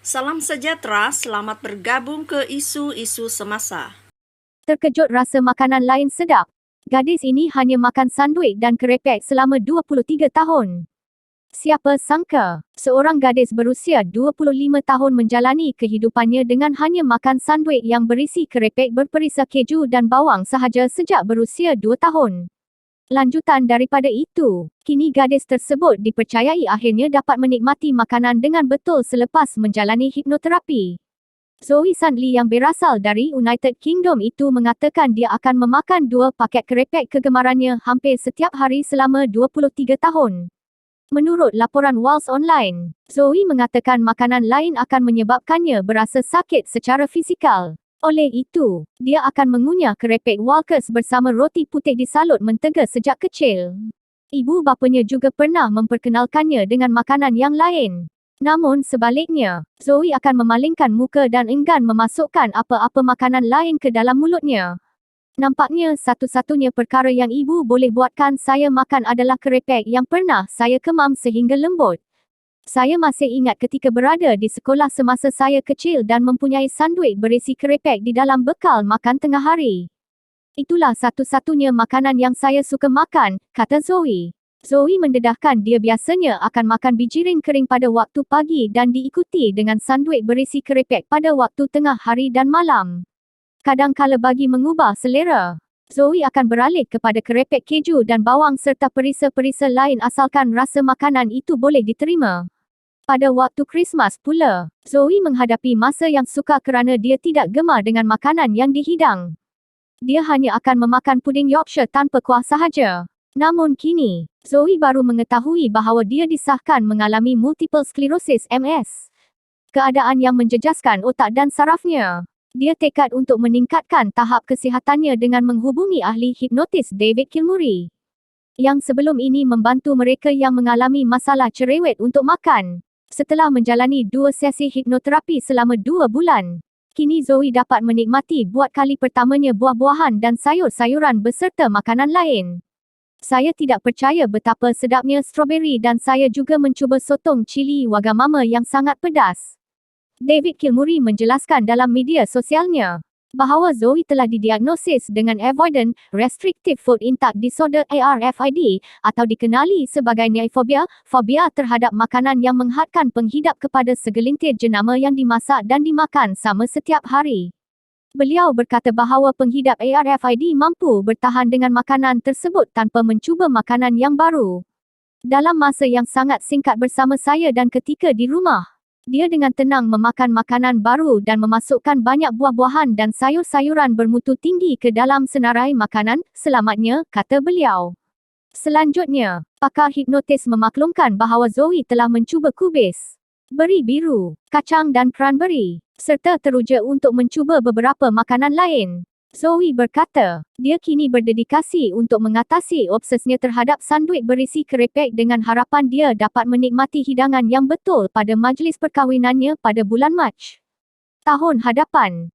Salam sejahtera, selamat bergabung ke isu-isu semasa. Terkejut rasa makanan lain sedap. Gadis ini hanya makan sandwich dan kerepek selama 23 tahun. Siapa sangka, seorang gadis berusia 25 tahun menjalani kehidupannya dengan hanya makan sandwich yang berisi kerepek berperisa keju dan bawang sahaja sejak berusia 2 tahun. Lanjutan daripada itu, kini gadis tersebut dipercayai akhirnya dapat menikmati makanan dengan betul selepas menjalani hipnoterapi. Zoe Sandley yang berasal dari United Kingdom itu mengatakan dia akan memakan 2 paket kerepek kegemarannya hampir setiap hari selama 23 tahun. Menurut laporan Wales Online, Zoe mengatakan makanan lain akan menyebabkannya berasa sakit secara fizikal. Oleh itu, dia akan mengunyah kerepek Walkers bersama roti putih disalut mentega sejak kecil. Ibu bapanya juga pernah memperkenalkannya dengan makanan yang lain. Namun sebaliknya, Zoe akan memalingkan muka dan enggan memasukkan apa-apa makanan lain ke dalam mulutnya. Nampaknya satu-satunya perkara yang ibu boleh buatkan saya makan adalah kerepek yang pernah saya kemam sehingga lembut. Saya masih ingat ketika berada di sekolah semasa saya kecil dan mempunyai sandwich berisi kerepek di dalam bekal makan tengah hari. Itulah satu-satunya makanan yang saya suka makan, kata Zoe. Zoe mendedahkan dia biasanya akan makan bijirin kering pada waktu pagi dan diikuti dengan sandwich berisi kerepek pada waktu tengah hari dan malam. Kadangkala bagi mengubah selera, Zoe akan beralih kepada kerepek keju dan bawang serta perisa-perisa lain asalkan rasa makanan itu boleh diterima. Pada waktu Krismas pula, Zoe menghadapi masa yang sukar kerana dia tidak gemar dengan makanan yang dihidang. Dia hanya akan memakan puding Yorkshire tanpa kuah sahaja. Namun kini, Zoe baru mengetahui bahawa dia disahkan mengalami multiple sclerosis (MS). Keadaan yang menjejaskan otak dan sarafnya. Dia tekad untuk meningkatkan tahap kesihatannya dengan menghubungi ahli hipnotis David Kilmurray, yang sebelum ini membantu mereka yang mengalami masalah cerewet untuk makan. Setelah menjalani 2 sesi hipnoterapi selama 2 bulan, kini Zoe dapat menikmati buat kali pertamanya buah-buahan dan sayur-sayuran beserta makanan lain. Saya tidak percaya betapa sedapnya strawberry dan saya juga mencuba sotong cili Wagamama yang sangat pedas. David Kilmurray menjelaskan dalam media sosialnya bahawa Zoe telah didiagnosis dengan Avoidant Restrictive Food Intake Disorder (ARFID) atau dikenali sebagai neophobia, fobia terhadap makanan yang menghadkan penghidap kepada segelintir jenama yang dimasak dan dimakan sama setiap hari. Beliau berkata bahawa penghidap ARFID mampu bertahan dengan makanan tersebut tanpa mencuba makanan yang baru. Dalam masa yang sangat singkat bersama saya dan ketika di rumah, dia dengan tenang memakan makanan baru dan memasukkan banyak buah-buahan dan sayur-sayuran bermutu tinggi ke dalam senarai makanan, selamatnya, kata beliau. Selanjutnya, pakar hipnotis memaklumkan bahawa Zoe telah mencuba kubis, beri biru, kacang dan cranberry, serta teruja untuk mencuba beberapa makanan lain. Zoe berkata, dia kini berdedikasi untuk mengatasi obsesnya terhadap sandwich berisi kerepek dengan harapan dia dapat menikmati hidangan yang betul pada majlis perkahwinannya pada bulan Mac tahun hadapan.